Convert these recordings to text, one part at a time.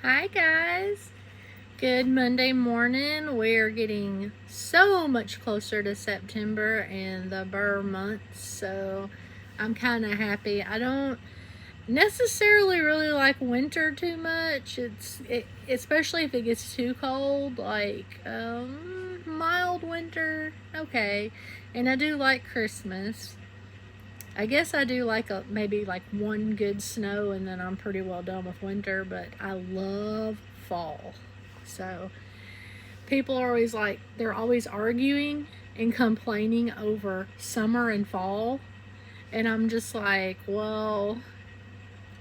Hi guys, good Monday morning. We're getting so much closer to September and the burr months, so I'm kind of happy. I don't necessarily really like winter too much. Especially if it gets too cold, like mild winter, okay. And I do like Christmas. I guess I do like maybe like one good snow and then I'm pretty well done with winter, but I love fall. So people are always like, they're always arguing and complaining over summer and fall. And I'm just like, well,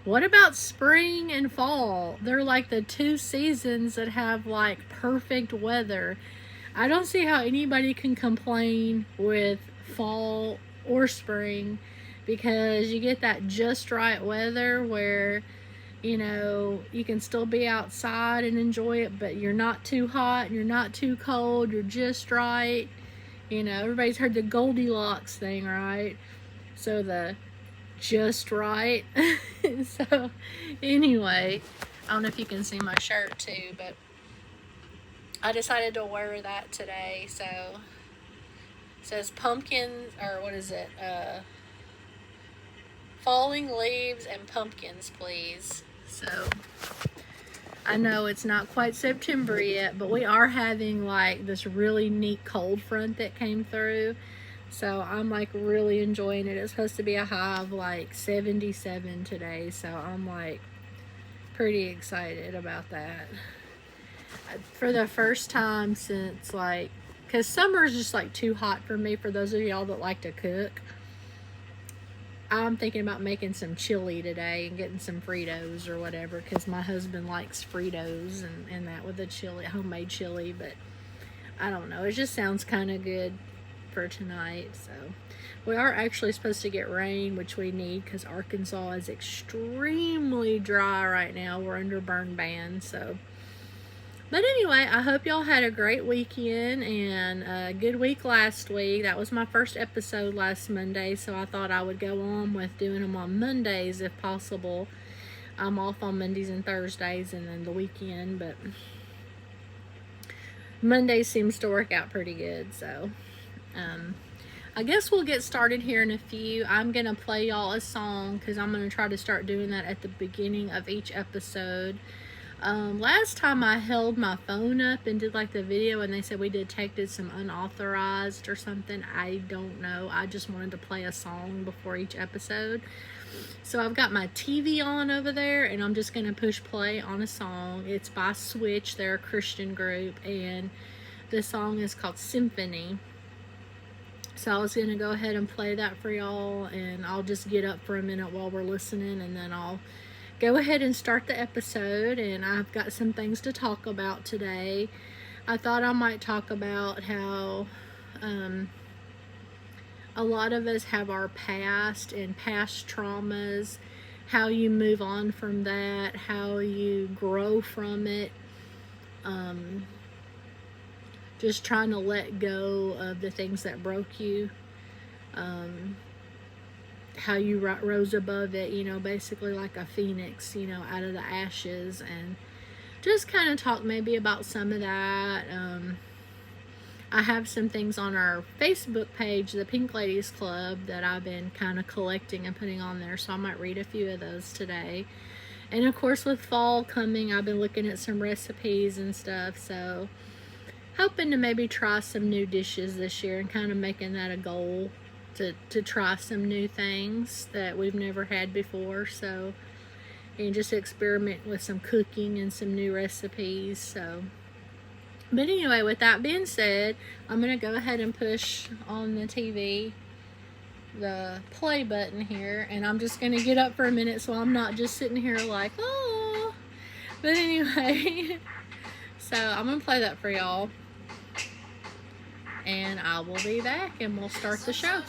what about spring and fall? They're like the two seasons that have like perfect weather. I don't see how anybody can complain with fall or spring because you get that just right weather where you can still be outside and enjoy it, but you're not too hot and you're not too cold, you're just right. Everybody's heard the Goldilocks thing, right? So the just right. So anyway, I don't know if you can see my shirt too, but I decided to wear that today. So it says pumpkins, or what is it? Falling leaves and pumpkins, please. So I know it's not quite September yet, but we are having like this really neat cold front that came through. So I'm like really enjoying it. It's supposed to be a high of like 77 today. So I'm like pretty excited about that. For the first time since like, because summer is just like too hot for me, for those of y'all that like to cook. I'm thinking about making some chili today and getting some Fritos or whatever, because my husband likes Fritos and that with the chili, homemade chili. But I don't know, it just sounds kind of good for tonight. So we are actually supposed to get rain, which we need because Arkansas is extremely dry right now. We're under burn ban. So but anyway, I hope y'all had a great weekend and a good week last week. That was my first episode last Monday, so I thought I would go on with doing them on Mondays if possible. I'm off on Mondays and Thursdays and then the weekend, but Monday seems to work out pretty good. So I guess we'll get started here in a few. I'm going to play y'all a song because I'm going to try to start doing that at the beginning of each episode. Last time I held my phone up and did like the video and they said we detected some unauthorized or something. I don't know. I just wanted to play a song before each episode. So I've got my TV on over there and I'm just going to push play on a song. It's by Switch. They're a Christian group and the song is called Symphony. So I was going to go ahead and play that for y'all, and I'll just get up for a minute while we're listening and then I'll go ahead and start the episode. And I've got some things to talk about today. I thought I might talk about how a lot of us have our past and past traumas, how you move on from that, how you grow from it, just trying to let go of the things that broke you, how you rose above it, basically like a phoenix, out of the ashes, and just kind of talk maybe about some of that. I have some things on our Facebook page, the Pink Ladies Club, that I've been kind of collecting and putting on there, so I might read a few of those today. And of course, with fall coming, I've been looking at some recipes and stuff, so hoping to maybe try some new dishes this year and kind of making that a goal to try some new things that we've never had before. So, and just experiment with some cooking and some new recipes. So, but anyway, with that being said, I'm going to go ahead and push on the TV the play button here, and I'm just going to get up for a minute so I'm not just sitting here like, oh. But anyway, so I'm going to play that for y'all. And I will be back and we'll start the show.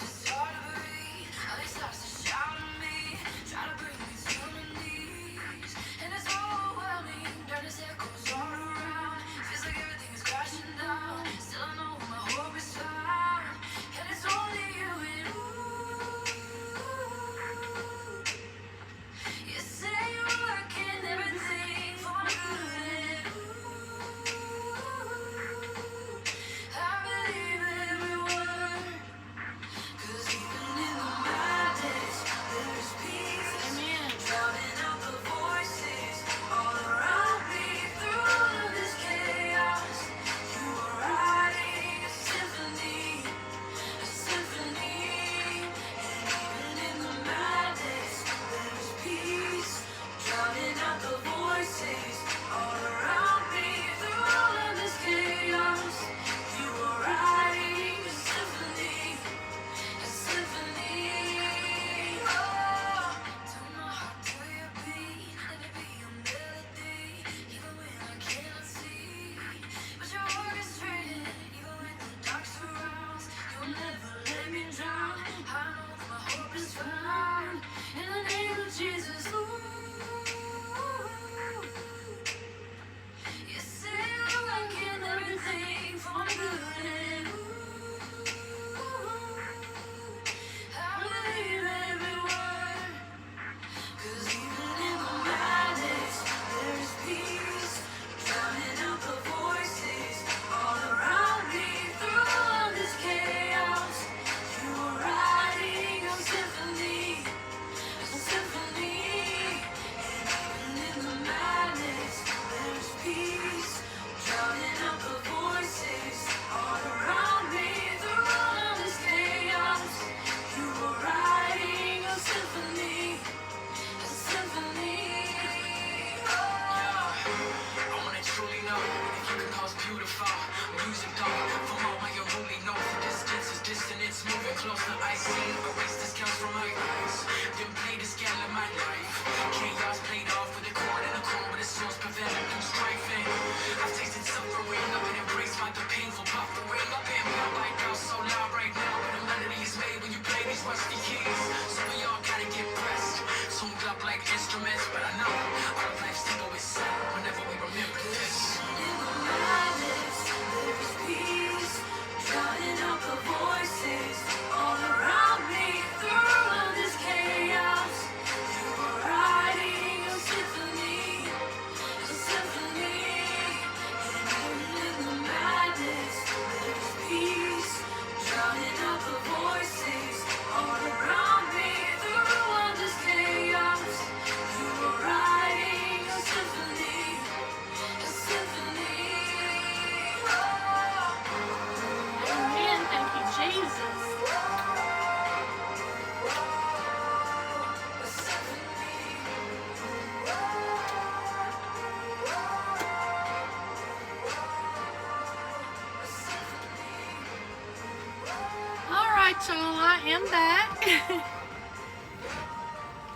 y'all, I am back.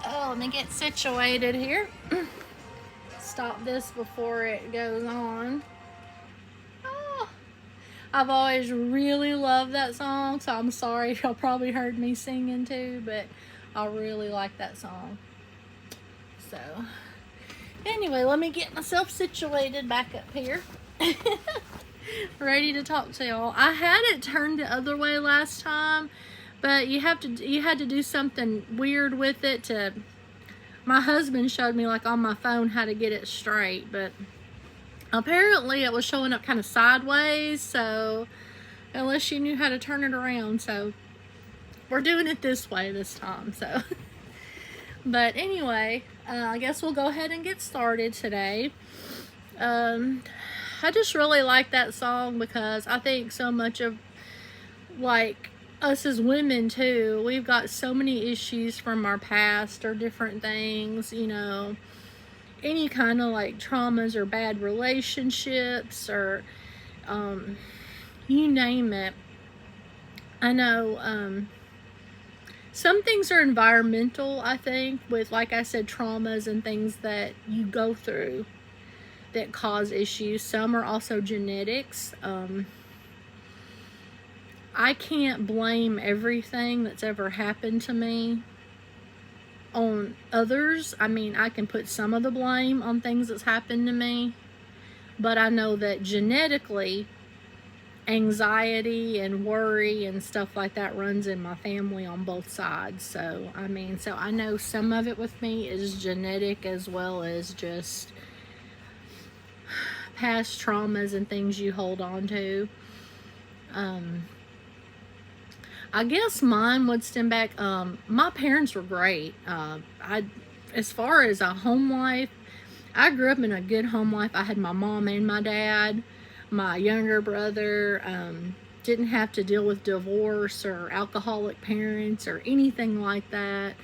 Oh, let me get situated here. Stop this before it goes on. Oh, I've always really loved that song, so I'm sorry y'all probably heard me singing too, but I really like that song. So, anyway, let me get myself situated back up here. Ready to talk to y'all. I had it turned the other way last time, but you had to do something weird with it to. My husband showed me like on my phone how to get it straight, but apparently it was showing up kind of sideways, so unless you knew how to turn it around, so we're doing it this way this time. So but anyway, I guess we'll go ahead and get started today. I just really like that song because I think so much of like us as women too, we've got so many issues from our past or different things, you know, any kind of like traumas or bad relationships or you name it. I know some things are environmental, I think, with, like I said, traumas and things that you go through that cause issues. Some are also genetics. I can't blame everything that's ever happened to me on others. I mean, I can put some of the blame on things that's happened to me, but I know that genetically, anxiety and worry and stuff like that runs in my family on both sides. So, I mean, so I know some of it with me is genetic as well as just past traumas and things you hold on to. I guess mine would stem back. My parents were great. As far as a home life, I grew up in a good home life. I had my mom and my dad. My younger brother didn't have to deal with divorce or alcoholic parents or anything like that.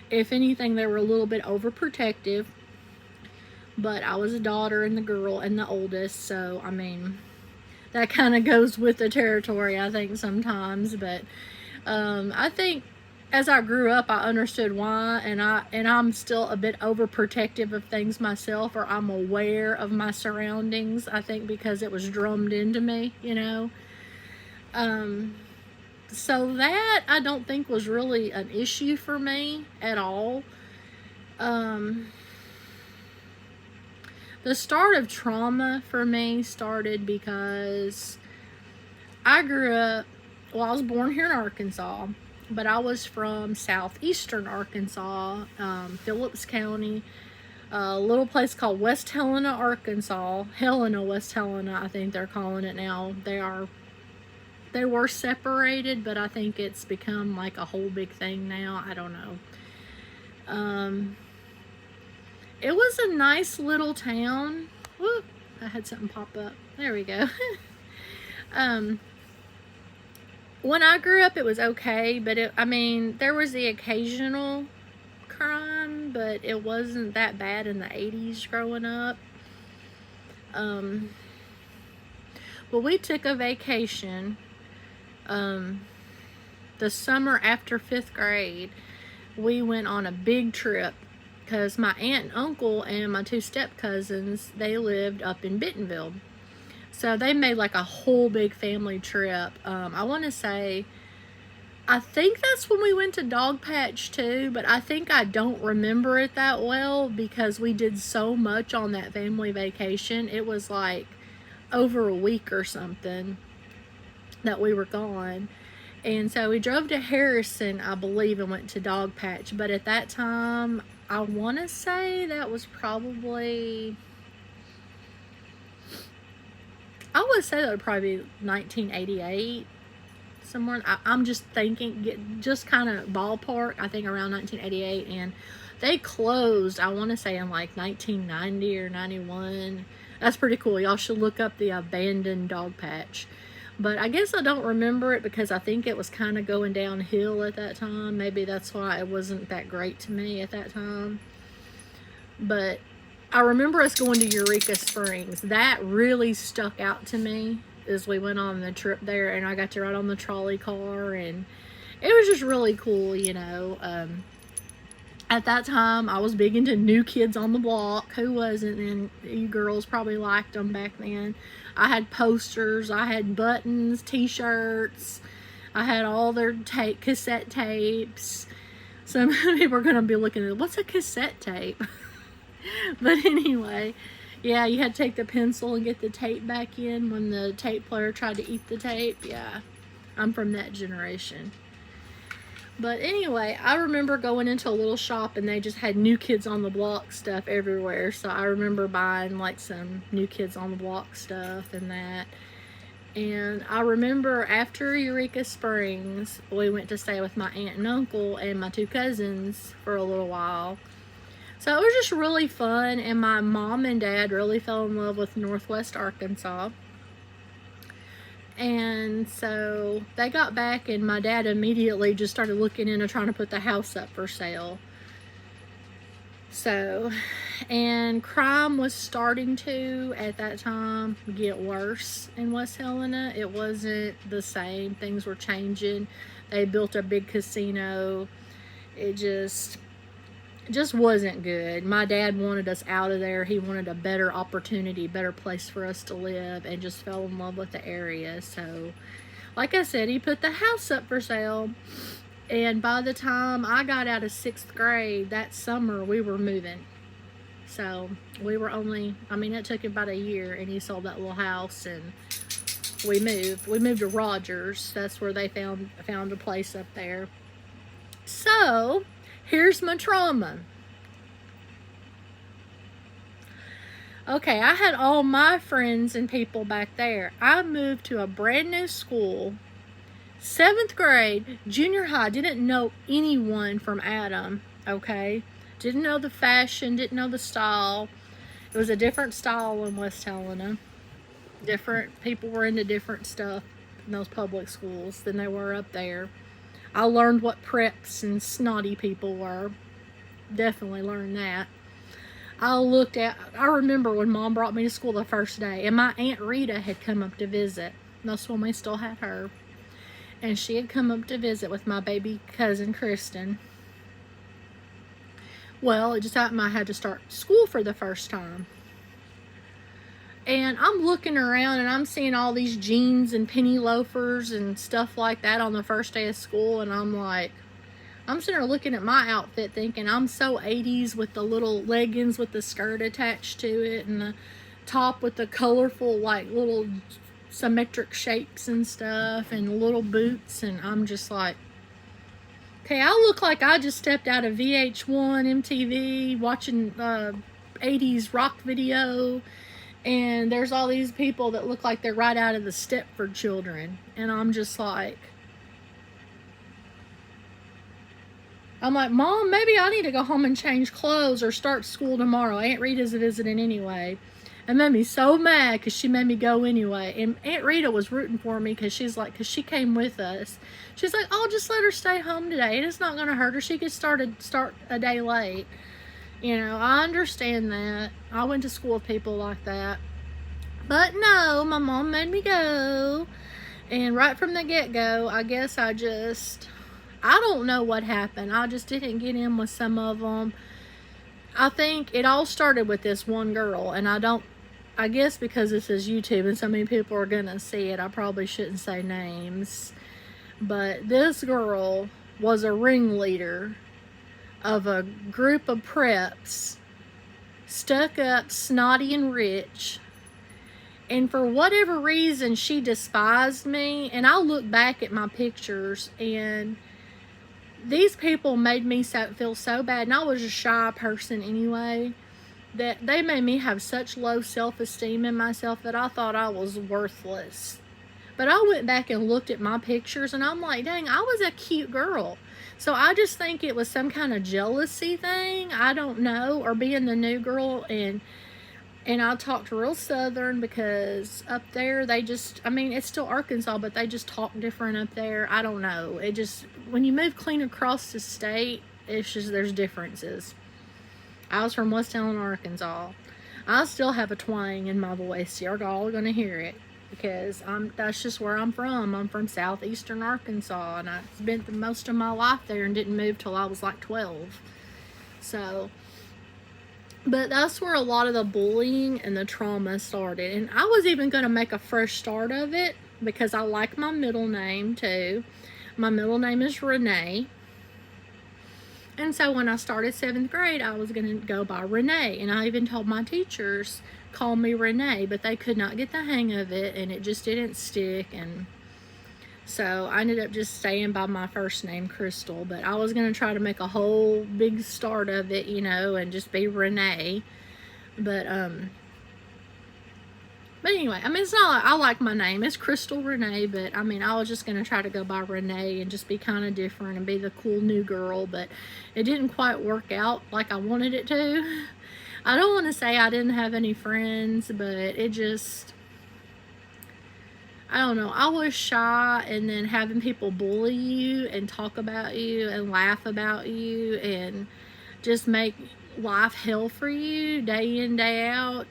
If anything, they were a little bit overprotective. But I was a daughter and the girl and the oldest, so I mean, that kind of goes with the territory, I think, sometimes. But I think as I grew up, I understood why, and I'm still a bit overprotective of things myself, or I'm aware of my surroundings, I think, because it was drummed into me, you know. So that I don't think was really an issue for me at all. The start of trauma for me started because I grew up, well, I was born here in Arkansas, but I was from southeastern Arkansas, Phillips County, a little place called West Helena, Arkansas. Helena, West Helena, I think they're calling it now. They were separated, but I think it's become like a whole big thing now. I don't know. It was a nice little town. Whoop, I had something pop up. There we go. When I grew up, it was okay, but I mean, there was the occasional crime, but it wasn't that bad in the 80s growing up. Well, we took a vacation the summer after 5th grade. We went on a big trip because my aunt and uncle and my 2 step cousins, they lived up in Bentonville. So they made like a whole big family trip. I want to say, I think that's when we went to Dogpatch too, but I think I don't remember it that well because we did so much on that family vacation. It was like over a week or something that we were gone. And so we drove to Harrison, I believe, and went to Dogpatch. But at that time, I want to say that was probably, I would say that would probably be 1988, somewhere. I'm just thinking, just kind of ballpark, I think around 1988. And they closed, I want to say, in like 1990 or 91. That's pretty cool. Y'all should look up the abandoned Dogpatch. But I guess I don't remember it because I think it was kind of going downhill at that time. Maybe that's why it wasn't that great to me at that time. But I remember us going to Eureka Springs. That really stuck out to me as we went on the trip there. And I got to ride on the trolley car. And it was just really cool, At that time, I was big into New Kids on the Block. Who wasn't? And you girls probably liked them back then. I had posters, I had buttons, t-shirts, I had all their cassette tapes. Some people are going to be looking at, what's a cassette tape? But anyway, yeah, you had to take the pencil and get the tape back in when the tape player tried to eat the tape. Yeah, I'm from that generation. But anyway, I remember going into a little shop and they just had New Kids on the Block stuff everywhere. So I remember buying like some New Kids on the Block stuff and that. And I remember after Eureka Springs, we went to stay with my aunt and uncle and my two cousins for a little while. So it was just really fun, and my mom and dad really fell in love with Northwest Arkansas. And so they got back, and my dad immediately just started looking into trying to put the house up for sale. So, and crime was starting to, at that time, get worse in West Helena. It wasn't the same. Things were changing. They built a big casino. It just wasn't good. My dad wanted us out of there. He wanted a better opportunity, better place for us to live, and just fell in love with the area. So, like I said, he put the house up for sale. And by the time I got out of 6th grade, that summer, we were moving. So, we were only, it took about a year, and he sold that little house, and we moved. We moved to Rogers. That's where they found a place up there. So, here's my trauma. Okay, I had all my friends and people back there. I moved to a brand new school. 7th grade, junior high, didn't know anyone from Adam, okay? Didn't know the fashion, didn't know the style. It was a different style in West Helena. Different people were into different stuff in those public schools than they were up there. I learned what preps and snotty people were. Definitely learned that. I remember when Mom brought me to school the first day, and my Aunt Rita had come up to visit. That's when we still had her. And she had come up to visit with my baby cousin, Kristen. Well, it just happened I had to start school for the first time. And I'm looking around and I'm seeing all these jeans and penny loafers and stuff like that on the first day of school. And I'm like, I'm sitting there looking at my outfit thinking I'm so 80s with the little leggings with the skirt attached to it and the top with the colorful like little symmetric shapes and stuff and little boots. And I'm just like, okay, I look like I just stepped out of VH1, MTV, watching 80s rock video. And there's all these people that look like they're right out of the Stepford Children. And I'm just like, Mom, maybe I need to go home and change clothes or start school tomorrow. Aunt Rita's visiting anyway. It made me so mad because she made me go anyway. And Aunt Rita was rooting for me because she came with us. She's like, oh, just let her stay home today. It's not going to hurt her. She could start a day late. I understand that. I went to school with people like that. But no, my mom made me go. And right from the get-go, I guess I don't know what happened. I just didn't get in with some of them. I think it all started with this one girl. And I guess because this is YouTube and so many people are going to see it, I probably shouldn't say names. But this girl was a ringleader of a group of preps, stuck up, snotty, and rich. And for whatever reason, she despised me. And I look back at my pictures, and these people made me feel so bad. And I was a shy person anyway, that they made me have such low self-esteem in myself that I thought I was worthless. But I went back and looked at my pictures, and I'm like, dang, I was a cute girl. So I just think it was some kind of jealousy thing. I don't know. Or being the new girl. And I talked real Southern because up there they just, it's still Arkansas, but they just talk different up there. I don't know. It just, when you move clean across the state, it's just, there's differences. I was from West Helena, Arkansas. I still have a twang in my voice. You're all going to hear it. because that's just where I'm from. I'm from southeastern Arkansas, and I spent the most of my life there and didn't move till I was like 12. So, but that's where a lot of the bullying and the trauma started. And I was even going to make a fresh start of it because I like my middle name too. My middle name is Renee. And so when I started 7th grade, I was going to go by Renee. And I even told my teachers, call me Renee, but they could not get the hang of it, and it just didn't stick. And so I ended up just staying by my first name, Crystal. But I was going to try to make a whole big start of it, you know, and just be Renee. But anyway, I mean, it's not like I like my name. It's Crystal Renee, but I mean, I was just going to try to go by Renee and just be kind of different and be the cool new girl, but it didn't quite work out like I wanted it to. I don't want to say I didn't have any friends, but it just, I don't know. I was shy, and then having people bully you and talk about you and laugh about you and just make life hell for you day in, day out,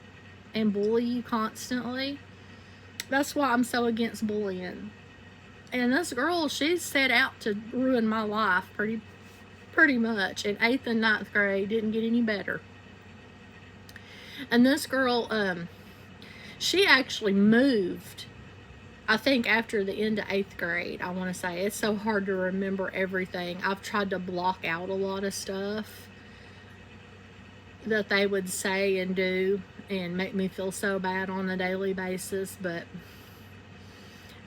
and bully you constantly. That's why I'm so against bullying. And this girl, she set out to ruin my life pretty much. In 8th and 9th grade, didn't get any better. And this girl, she actually moved, I think, after the end of 8th grade, I want to say. It's so hard to remember everything. I've tried to block out a lot of stuff that they would say and do and make me feel so bad on a daily basis. But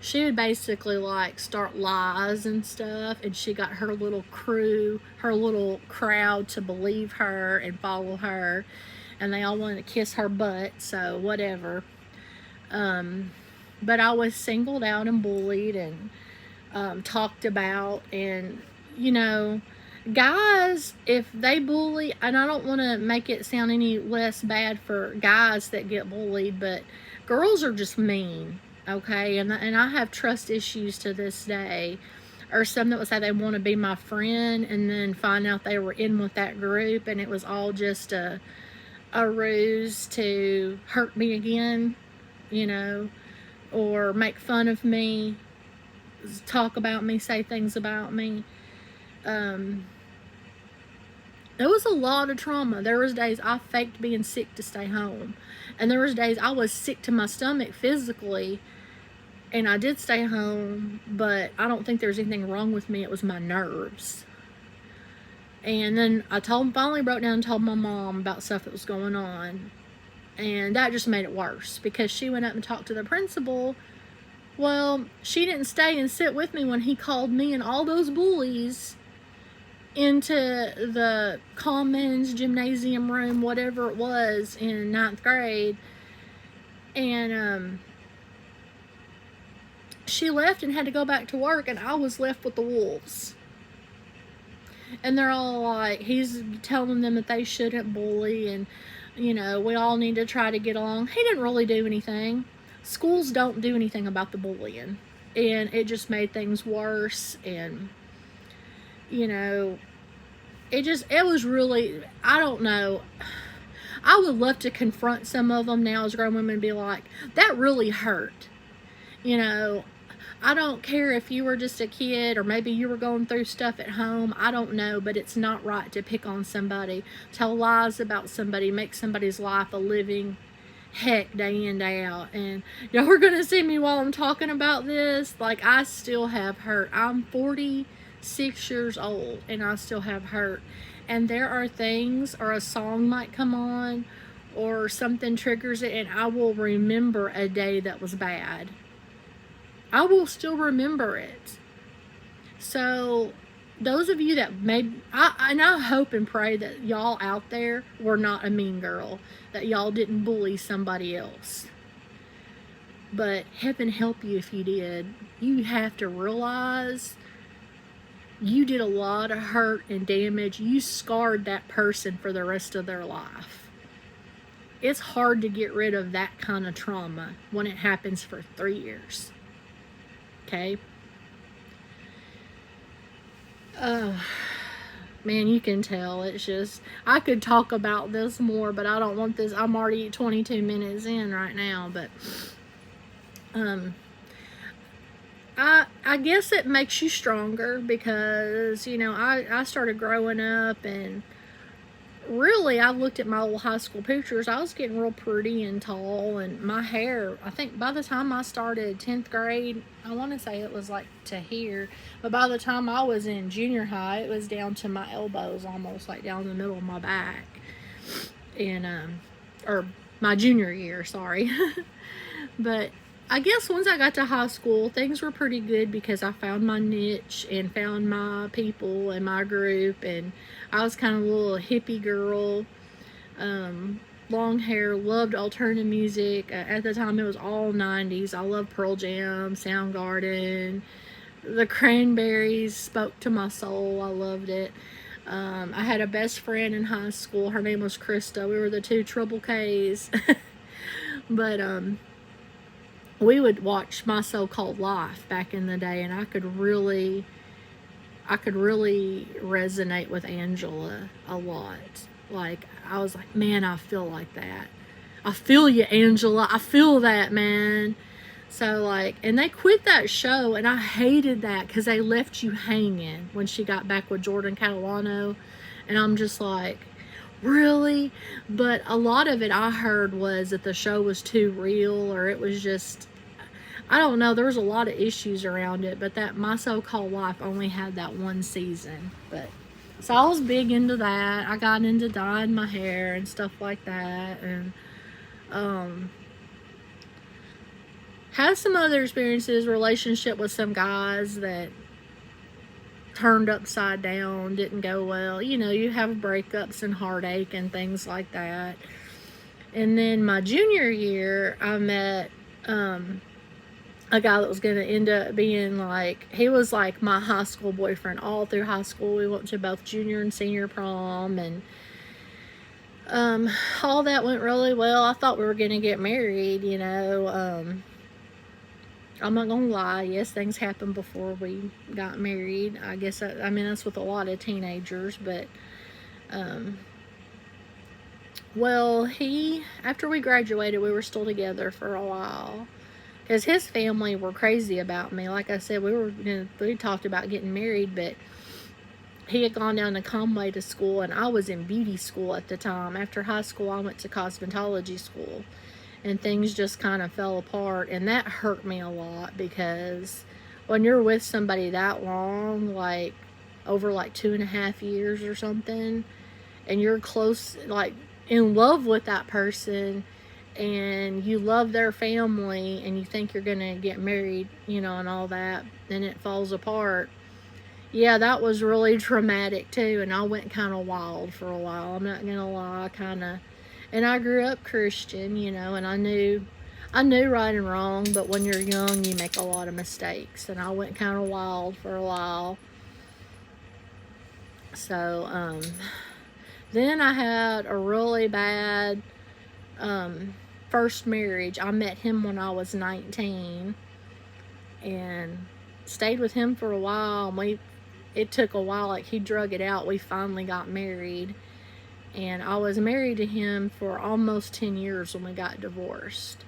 she would basically like start lies and stuff, and she got her little crew, her little crowd to believe her and follow her, and they all wanted to kiss her butt, so whatever. But I was singled out and bullied and talked about. And you know, guys, if they bully, and I don't want to make it sound any less bad for guys that get bullied, but girls are just mean, okay? And I have trust issues to this day. Or some that would say they want to be my friend and then find out they were in with that group and it was all just a ruse to hurt me again, you know, or make fun of me, talk about me, say things about me. There was a lot of trauma. There was days I faked being sick to stay home. And there was days I was sick to my stomach physically, and I did stay home, but I don't think there's anything wrong with me. It was my nerves. And then I finally broke down and told my mom about stuff that was going on. And that just made it worse because she went up and talked to the principal. Well, she didn't stay and sit with me when he called me and all those bullies into the commons, gymnasium room, whatever it was, in 9th grade. And she left and had to go back to work, and I was left with the wolves. And they're all like, he's telling them that they shouldn't bully, and you know, we all need to try to get along. He didn't really do anything. Schools don't do anything about the bullying, and it just made things worse. And you know, it was really, I don't know. I would love to confront some of them now as grown women and be like, that really hurt. You know, I don't care if you were just a kid or maybe you were going through stuff at home. I don't know, but it's not right to pick on somebody, tell lies about somebody, make somebody's life a living heck day in, day out. And y'all are going to see me while I'm talking about this. Like, I still have hurt. I'm 46 years old and I still have hurt. And there are things, or a song might come on or something triggers it, and I will remember a day that was bad. I will still remember it. So those of you that I hope and pray that y'all out there were not a mean girl, that y'all didn't bully somebody else. But heaven help you if you did. You have to realize you did a lot of hurt and damage. You scarred that person for the rest of their life. It's hard to get rid of that kind of trauma when it happens for 3 years. Okay? Man, you can tell. It's just, I could talk about this more, but I don't want this. I'm already 22 minutes in right now, but Um, I guess it makes you stronger because, I started growing up, and really, I looked at my old high school pictures. I was getting real pretty and tall, and my hair, I think by the time I started 10th grade, I want to say it was like to here, but by the time I was in junior high, it was down to my elbows, almost like down the middle of my back. And, or my junior year, sorry. But I guess once I got to high school, things were pretty good because I found my niche and found my people and my group, and I was kind of a little hippie girl. Long hair, loved alternative music. At the time, it was all 90s. I loved Pearl Jam, Soundgarden. The Cranberries spoke to my soul. I loved it. I had a best friend in high school. Her name was Krista. We were the two Triple Ks. But we would watch My So-Called Life back in the day, and I could really resonate with Angela a lot. Like, I was like, man, I feel like that. I feel you, Angela. I feel that, man. So, like, and they quit that show, and I hated that because they left you hanging when she got back with Jordan Catalano. And I'm just like, really? But a lot of it I heard was that the show was too real, or it was just, I don't know, there was a lot of issues around it, but that My So-Called Life only had that one season. But so I was big into that. I got into dyeing my hair and stuff like that, and had some other experiences, relationship with some guys that turned upside down, didn't go well. You have breakups and heartache and things like that. And then my junior year, I met a guy that was going to end up being like, he was like my high school boyfriend all through high school. We went to both junior and senior prom, and all that went really well. I thought we were going to get married. I'm not gonna lie, yes, things happened before we got married. I guess that's with a lot of teenagers, but well, after we graduated, we were still together for a while because his family were crazy about me. Like I said, we talked about getting married, but he had gone down to Conway to school, and I was in beauty school at the time. After high school, I went to cosmetology school, and things just kind of fell apart, and that hurt me a lot because when you're with somebody that long, like over like 2.5 years or something, and you're close, like in love with that person, and you love their family, and you think you're gonna get married, and all that, and it falls apart. Yeah, that was really traumatic too, and I went kind of wild for a while. I'm not gonna lie, and I grew up Christian, and I knew right and wrong, but when you're young, you make a lot of mistakes, and I went kind of wild for a while. So, then I had a really bad first marriage. I met him when I was 19, and stayed with him for a while, and it took a while, like he drug it out. We finally got married, and I was married to him for almost 10 years when we got divorced.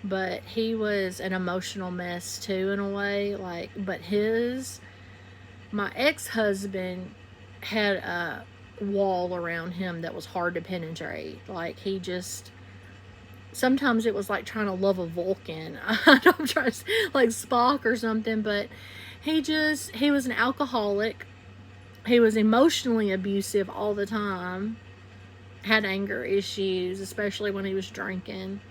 But he was an emotional mess too, in a way. But my ex-husband had a wall around him that was hard to penetrate. Like, sometimes it was like trying to love a Vulcan. I'm trying to, like Spock or something, but he was an alcoholic. He was emotionally abusive all the time. Had anger issues, especially when he was drinking.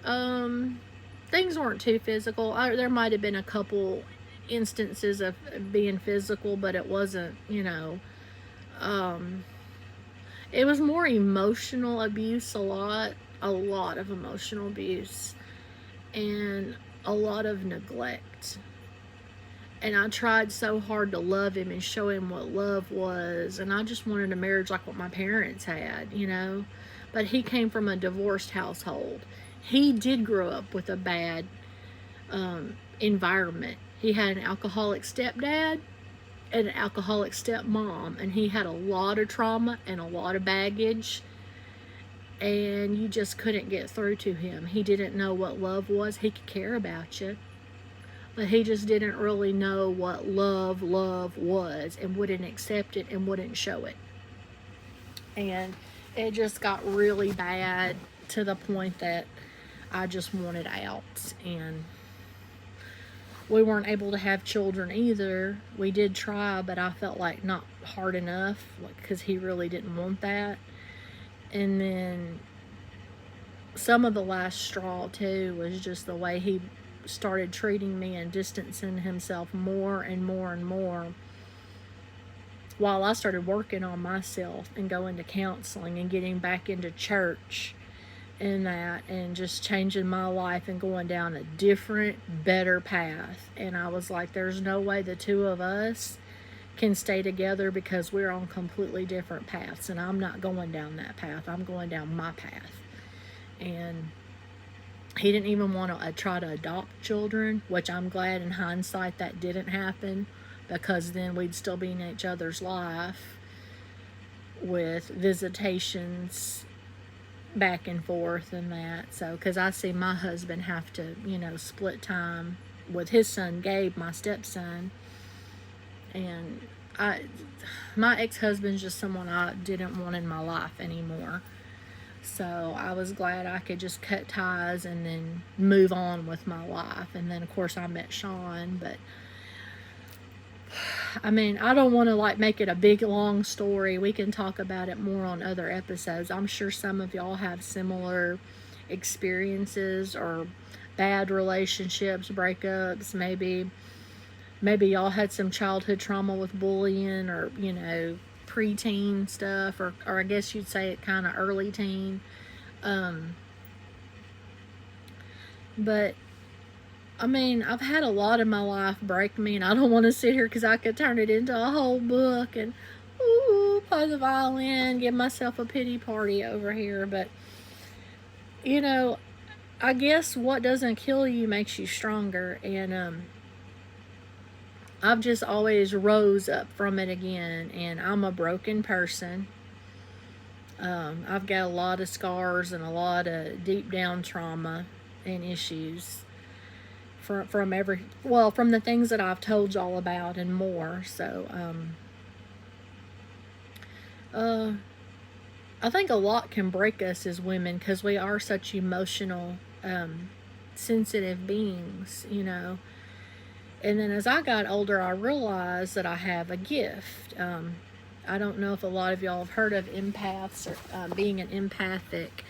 Things weren't too physical. There might have been a couple instances of being physical, but it wasn't, it was more emotional abuse, a lot of emotional abuse, and a lot of neglect. And I tried so hard to love him and show him what love was, and I just wanted a marriage like what my parents had, But he came from a divorced household. He did grow up with a bad environment. He had an alcoholic stepdad and an alcoholic stepmom, and he had a lot of trauma and a lot of baggage. and you just couldn't get through to him. He didn't know what love was. He could care about you, but he just didn't really know what love was, and wouldn't accept it and wouldn't show it. And it just got really bad to the point that I just wanted out. And we weren't able to have children either. We did try, but I felt like not hard enough, because he really didn't want that. And then some of the last straw too was just the way he started treating me and distancing himself more and more and more, while I started working on myself and going to counseling and getting back into church and that, and just changing my life and going down a different, better path. And I was like, there's no way the two of us can stay together, because we're on completely different paths, and I'm not going down that path. I'm going down my path. And he didn't even want to try to adopt children, which I'm glad in hindsight that didn't happen, because then we'd still be in each other's life with visitations back and forth and that. So, because I see my husband have to, split time with his son Gabe, my stepson. And my ex-husband's just someone I didn't want in my life anymore. So I was glad I could just cut ties and then move on with my life. And then, of course, I met Sean. But I mean, I don't want to make it a big long story. We can talk about it more on other episodes. I'm sure some of y'all have similar experiences or bad relationships, breakups. Maybe y'all had some childhood trauma with bullying, or preteen stuff, or I guess you'd say it kind of early teen. But I mean, I've had a lot in my life break me, and I don't want to sit here, because I could turn it into a whole book and play the violin, give myself a pity party over here. But I guess what doesn't kill you makes you stronger. And I've just always rose up from it again, and I'm a broken person. I've got a lot of scars and a lot of deep down trauma and issues from the things that I've told y'all about and more. So I think a lot can break us as women, because we are such emotional, sensitive beings, And then as I got older, I realized that I have a gift. I don't know if a lot of y'all have heard of empaths, or being an empathic.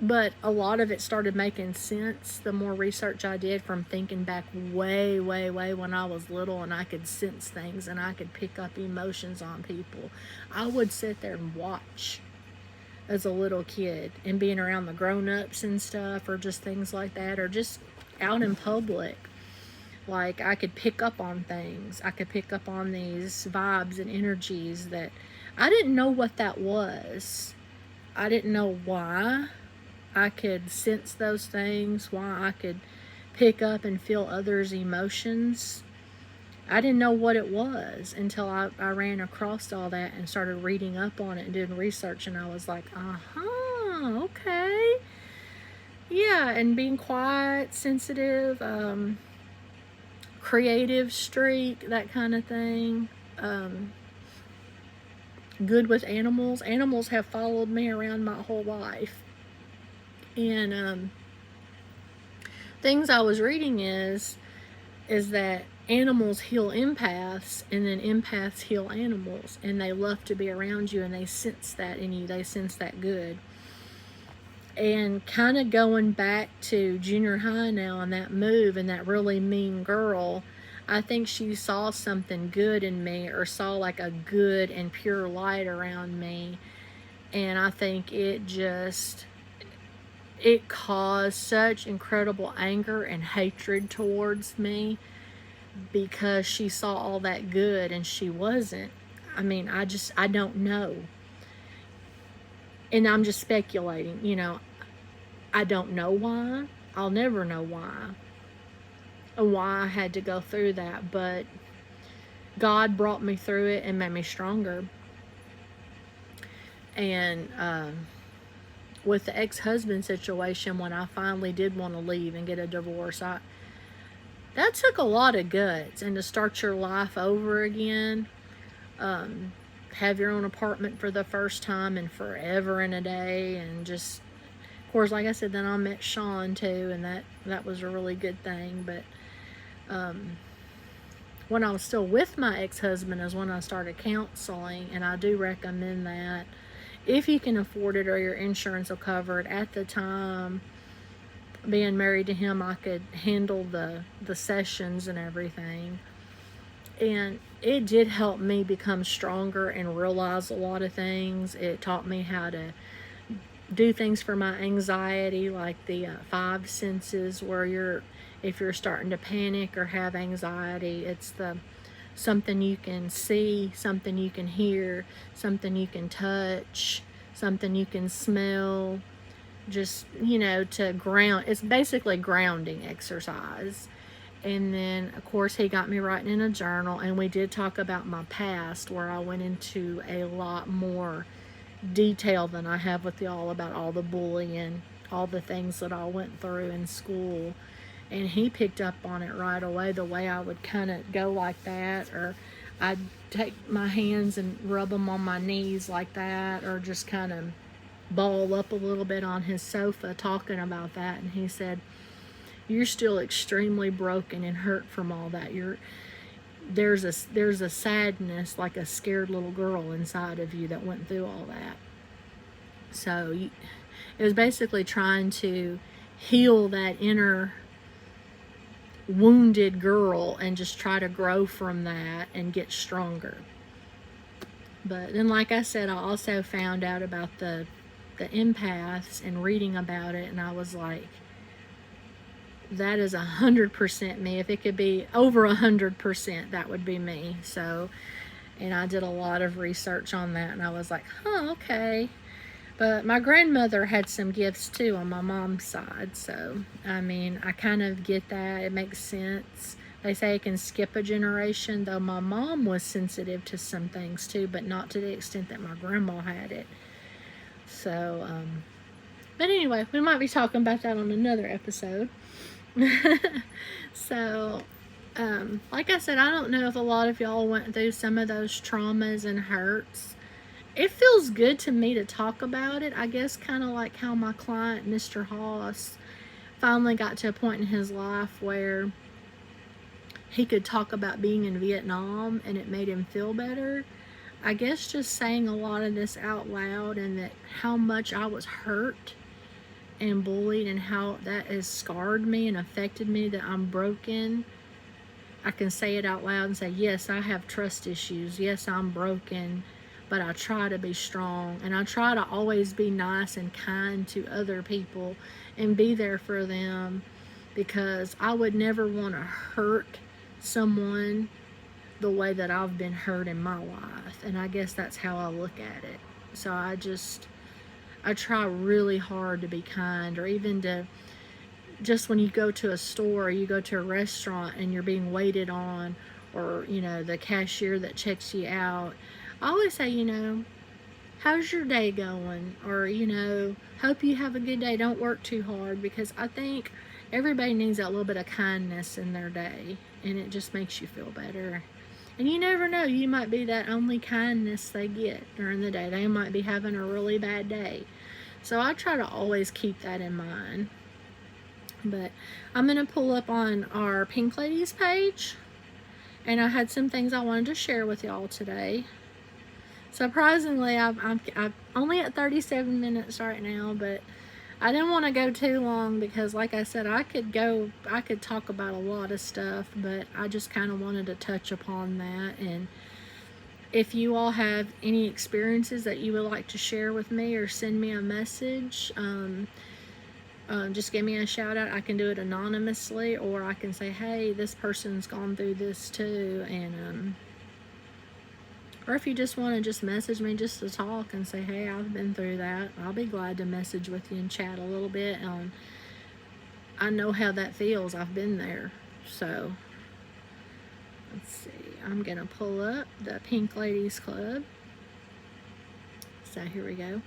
But a lot of it started making sense the more research I did, from thinking back way, way, way when I was little, and I could sense things and I could pick up emotions on people. I would sit there and watch as a little kid, and being around the grown-ups and stuff, or just things like that, or just out in public. Like, I could pick up on things. I could pick up on these vibes and energies that I didn't know what that was. I didn't know why I could sense those things, why I could pick up and feel others' emotions. I didn't know what it was until I ran across all that and started reading up on it and doing research, and I was like, okay. Yeah, and being quiet, sensitive, creative streak, that kind of thing. Good with animals. Animals have followed me around my whole life. And things I was reading is that animals heal empaths, and then empaths heal animals, and they love to be around you, and they sense that in you. They sense that good. And kind of going back to junior high now, and that move, and that really mean girl, I think she saw something good in me, or saw like a good and pure light around me. And I think it caused such incredible anger and hatred towards me, because she saw all that good and she wasn't. I mean, I don't know. And I'm just speculating, I don't know why. I'll never know why. And why I had to go through that. But God brought me through it and made me stronger. And with the ex-husband situation, when I finally did want to leave and get a divorce, that took a lot of guts. And to start your life over again, have your own apartment for the first time in forever and a day, and just, of course, like I said, then I met Sean too, and that was a really good thing. But when I was still with my ex-husband is when I started counseling, and I do recommend that if you can afford it or your insurance will cover it. At the time, being married to him, I could handle the sessions and everything, and it did help me become stronger and realize a lot of things. It taught me how to do things for my anxiety, like the five senses, where if you're starting to panic or have anxiety, it's the something you can see, something you can hear, something you can touch, something you can smell. Just, to ground. It's basically grounding exercise. And then, of course, he got me writing in a journal, and we did talk about my past, where I went into a lot more detail than I have with y'all about all the bullying, all the things that I went through in school. And he picked up on it right away, the way I would kind of go like that, or I'd take my hands and rub them on my knees like that, or just kind of ball up a little bit on his sofa talking about that. And he said, you're still extremely broken and hurt from all that. There's a sadness, like a scared little girl inside of you that went through all that. So it was basically trying to heal that inner wounded girl and just try to grow from that and get stronger. But then, like I said, I also found out about the empaths and reading about it, and I was like, that is 100% me. If it could be over 100%, that would be me. So, and I did a lot of research on that, and I was like, okay. But my grandmother had some gifts too on my mom's side. So, I mean, I kind of get that. It makes sense. They say it can skip a generation, though my mom was sensitive to some things too, but not to the extent that my grandma had it. So, but anyway, we might be talking about that on another episode. So, like I said, I don't know if a lot of y'all went through some of those traumas and hurts. It feels good to me to talk about it. I guess kind of like how my client, Mr. Haas, finally got to a point in his life where he could talk about being in Vietnam and it made him feel better. I guess just saying a lot of this out loud, and that how much I was hurt and bullied and how that has scarred me and affected me, that I'm broken. I can say it out loud and say, yes, I have trust issues. Yes, I'm broken. But I try to be strong, and I try to always be nice and kind to other people and be there for them, because I would never want to hurt someone the way that I've been hurt in my life. And I guess that's how I look at it. So I try really hard to be kind, or even to just when you go to a store, or you go to a restaurant and you're being waited on, or the cashier that checks you out, I always say, how's your day going? Or, hope you have a good day. Don't work too hard, because I think everybody needs that little bit of kindness in their day, and it just makes you feel better. And you never know, you might be that only kindness they get during the day. They might be having a really bad day. So I try to always keep that in mind. But I'm going to pull up on our Pink Ladies page, and I had some things I wanted to share with y'all today. Surprisingly, I'm only at 37 minutes right now, but I didn't want to go too long, because like I said, I could talk about a lot of stuff, but I just kind of wanted to touch upon that. And if you all have any experiences that you would like to share with me, or send me a message, just give me a shout out. I can do it anonymously, or I can say, hey, this person's gone through this too, and or if you just want to just message me just to talk and say, hey, I've been through that, I'll be glad to message with you and chat a little bit. I know how that feels. I've been there. So, let's see. I'm going to pull up the Pink Ladies Club. So here we go.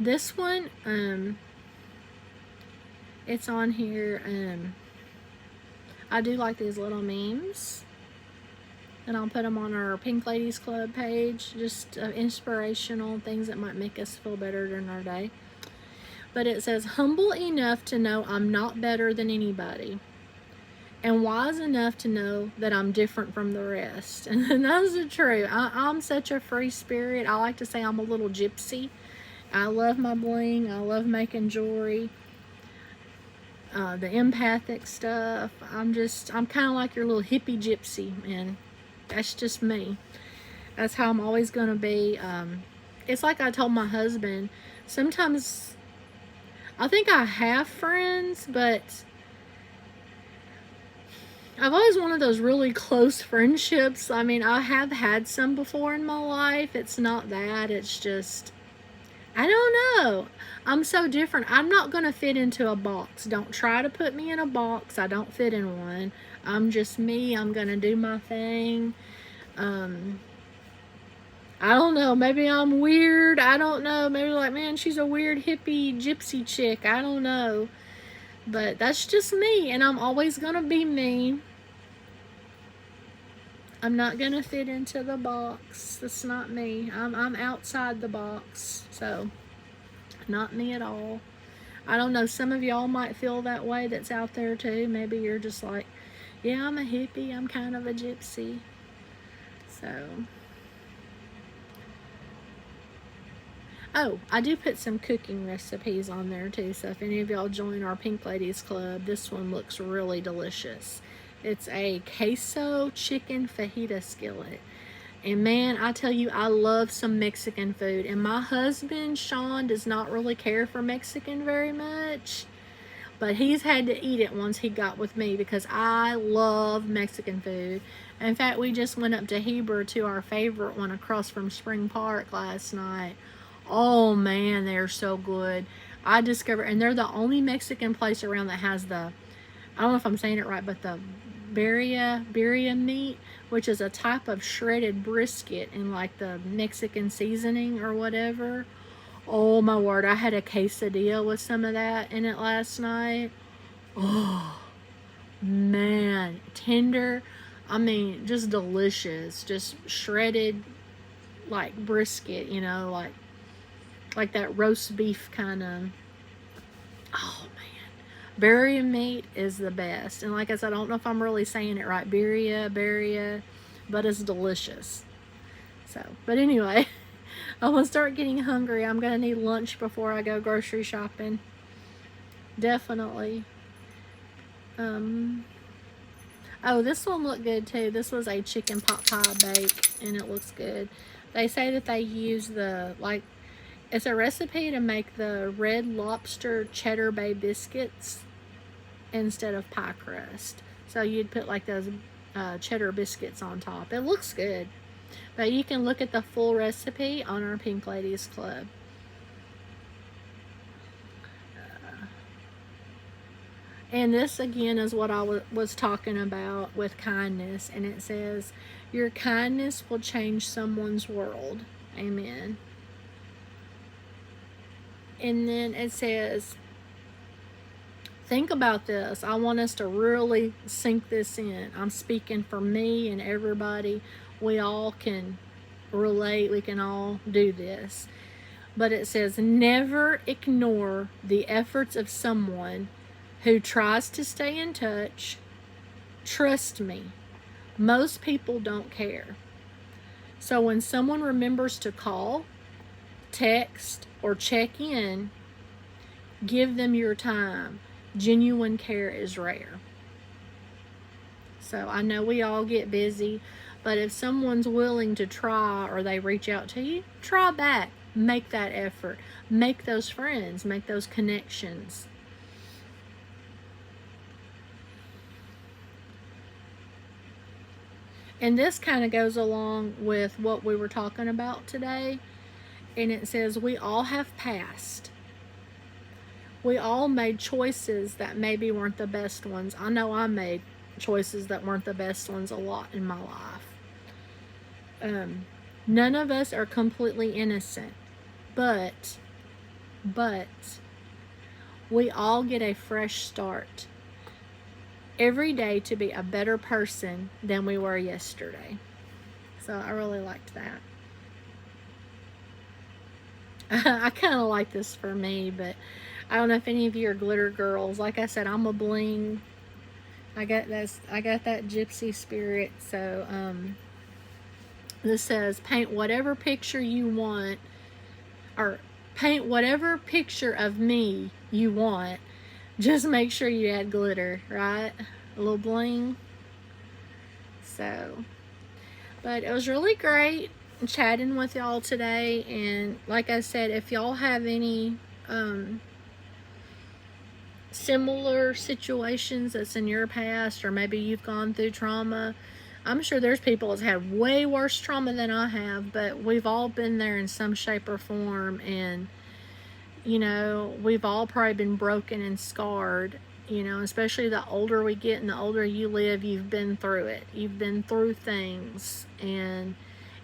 This one, it's on here. I do like these little memes, and I'll put them on our Pink Ladies Club page, just inspirational things that might make us feel better during our day. But it says, humble enough to know I'm not better than anybody, and wise enough to know that I'm different from the rest. And that's the truth. I'm such a free spirit. I like to say I'm a little gypsy. I love my bling. I love making jewelry. The empathic stuff. I'm kind of like your little hippie gypsy, and that's just me. That's how I'm always going to be. It's like I told my husband, sometimes I think I have friends, but I've always wanted those really close friendships. I mean, I have had some before in my life. It's not that. It's just, I don't know. I'm so different. I'm not going to fit into a box. Don't try to put me in a box. I don't fit in one. I'm just me. I'm going to do my thing. I don't know. Maybe I'm weird. I don't know. Maybe like, man, she's a weird hippie gypsy chick. I don't know. But that's just me. And I'm always going to be me. I'm not going to fit into the box. That's not me. I'm outside the box. So, not me at all. I don't know. Some of y'all might feel that way that's out there too. Maybe you're just like, yeah, I'm a hippie. I'm kind of a gypsy. So. Oh, I do put some cooking recipes on there too. So if any of y'all join our Pink Ladies Club, this one looks really delicious. It's a queso chicken fajita skillet. And man, I tell you, I love some Mexican food. And my husband, Sean, does not really care for Mexican very much. But he's had to eat it once he got with me because I love Mexican food. In fact, we just went up to Heber to our favorite one across from Spring Park last night. Oh man, they're so good. I discovered, and they're the only Mexican place around that has the, I don't know if I'm saying it right, but the birria meat, which is a type of shredded brisket in like the Mexican seasoning or whatever. Oh my word, I had a quesadilla with some of that in it last night. Oh man, tender. I mean, just delicious. Just shredded like brisket, you know, like that roast beef kind of. Oh man, birria meat is the best. And like I said, I don't know if I'm really saying it right. Birria, but it's delicious. So, but anyway, I'm gonna start getting hungry. I'm gonna need lunch before I go grocery shopping. Definitely. Oh, this one looked good too. This was a chicken pot pie bake, and it looks good. They say that they use it's a recipe to make the Red Lobster Cheddar Bay biscuits instead of pie crust. So you'd put like those cheddar biscuits on top. It looks good. But you can look at the full recipe on our Pink Ladies Club. And this again is what I was talking about with kindness. And it says, your kindness will change someone's world. Amen. And then it says, think about this. I want us to really sink this in. I'm speaking for me and everybody. We all can relate. We can all do this. But it says, never ignore the efforts of someone who tries to stay in touch. Trust me, most people don't care. So when someone remembers to call, text, or check in, give them your time. Genuine care is rare. So I know we all get busy, but if someone's willing to try or they reach out to you, try back. Make that effort. Make those friends. Make those connections. And this kind of goes along with what we were talking about today. And it says, we all have past. We all made choices that maybe weren't the best ones. I know I made choices that weren't the best ones a lot in my life. None of us are completely innocent, but we all get a fresh start every day to be a better person than we were yesterday. So I really liked that. I kind of like this for me, but I don't know if any of you are glitter girls. Like I said, I'm a bling. I got that gypsy spirit. So this says paint whatever picture you want, or paint whatever picture of me you want. Just make sure you add glitter, right? A little bling. So, but it was really great chatting with y'all today. And like I said, if y'all have any similar situations that's in your past, or maybe you've gone through trauma, I'm sure there's people that's had way worse trauma than I have, but we've all been there in some shape or form. And you know, we've all probably been broken and scarred, you know, especially the older we get and the older you live, you've been through it. You've been through things. And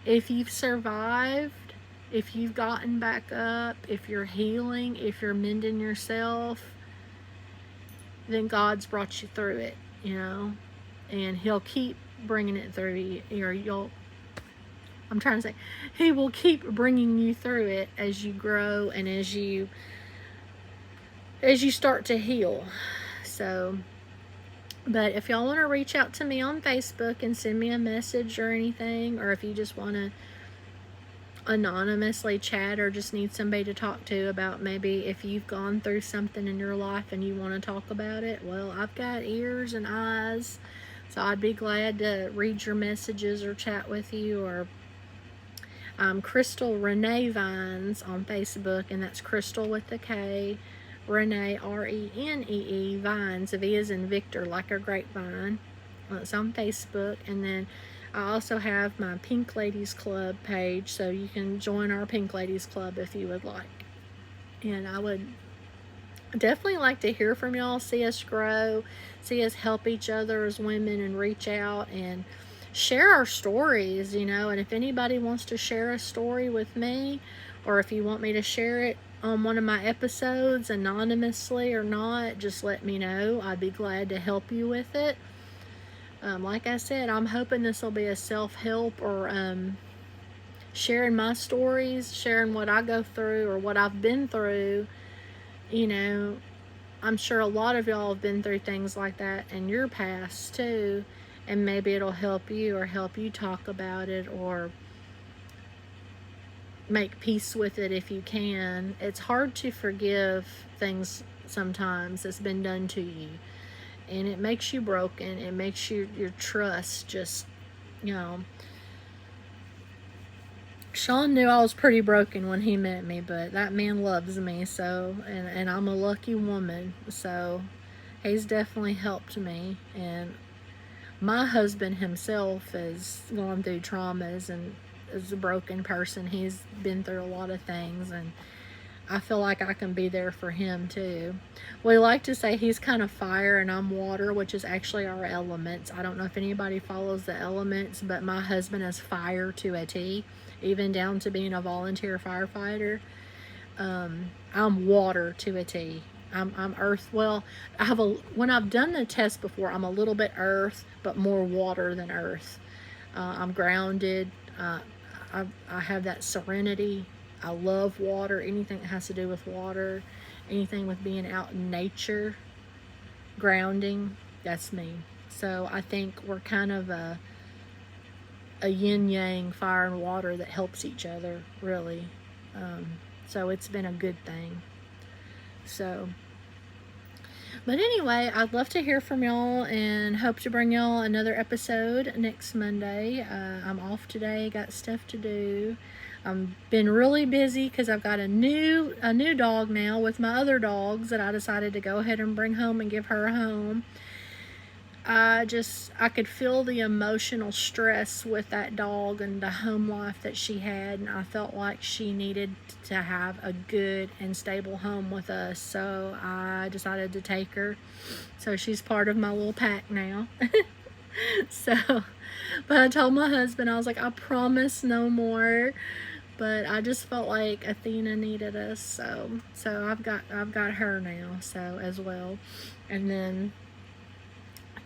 if you've survived, if you've gotten back up, if you're healing, if you're mending yourself, then God's brought you through it, you know, and He'll keep bringing it through you, or I'm trying to say, He will keep bringing you through it as you grow and as you start to heal. So, but if y'all want to reach out to me on Facebook and send me a message or anything, or if you just want to anonymously chat or just need somebody to talk to about maybe if you've gone through something in your life and you want to talk about it, well, I've got ears and eyes, so I'd be glad to read your messages or chat with you. Or Crystal Renee Vines on Facebook, and that's Crystal with a K, Renee, Renee, Vines, V as in Victor, like a grapevine. It's on Facebook. And then I also have my Pink Ladies Club page, so you can join our Pink Ladies Club if you would like. And I would definitely like to hear from y'all, see us grow, see us help each other as women, and reach out and share our stories, you know. And if anybody wants to share a story with me, or if you want me to share it on one of my episodes anonymously or not, just let me know. I'd be glad to help you with it. Like I said, I'm hoping this will be a self-help, or sharing my stories, sharing what I go through or what I've been through. You know, I'm sure a lot of y'all have been through things like that in your past too, and maybe it'll help you, or help you talk about it, or make peace with it if you can. It's hard to forgive things sometimes that's been done to you, and it makes you broken. It makes your trust just, you know. Sean knew I was pretty broken when he met me, but that man loves me, so, and I'm a lucky woman, so he's definitely helped me. And my husband himself has gone through traumas and is a broken person. He's been through a lot of things, and I feel like I can be there for him too. We like to say he's kind of fire and I'm water, which is actually our elements. I don't know if anybody follows the elements, but my husband is fire to a T, even down to being a volunteer firefighter. I'm water to a T. I'm earth. Well, when I've done the test before, I'm a little bit earth, but more water than earth. I'm grounded. I have that serenity. I love water. Anything that has to do with water, anything with being out in nature, grounding, that's me. So I think we're kind of a yin yang, fire and water, that helps each other, really. So it's been a good thing. So, but anyway, I'd love to hear from y'all, and hope to bring y'all another episode next Monday. I'm off today, got stuff to do. I've been really busy because I've got a new dog now with my other dogs that I decided to go ahead and bring home and give her a home. I could feel the emotional stress with that dog and the home life that she had, and I felt like she needed to have a good and stable home with us, so I decided to take her. So she's part of my little pack now. So, But I told my husband, I was like, I promise no more. But I just felt like Athena needed us, so I've got her now, so as well. And then,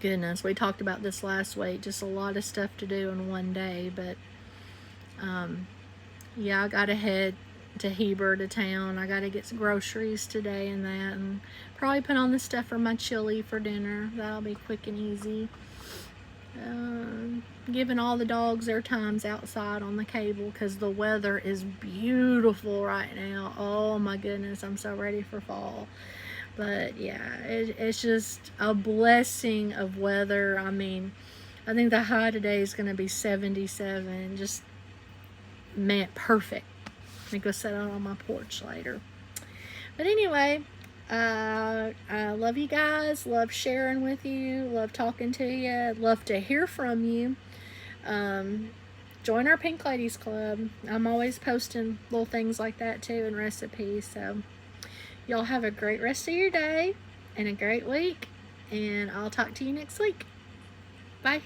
goodness, we talked about this last week, just a lot of stuff to do in one day. But yeah, I gotta head to Heber to town. I gotta get some groceries today and that, and probably put on the stuff for my chili for dinner. That'll be quick and easy. Giving all the dogs their times outside on the cable because the weather is beautiful right now. Oh my goodness, I'm so ready for fall. But yeah, it's just a blessing of weather. I mean, I think the high today is going to be 77. Just, man, perfect. I'm going to go sit out on my porch later. But anyway, I love you guys. Love sharing with you. Love talking to you. Love to hear from you. Join our Pink Ladies Club. I'm always posting little things like that too and recipes. So y'all have a great rest of your day and a great week. And I'll talk to you next week. Bye.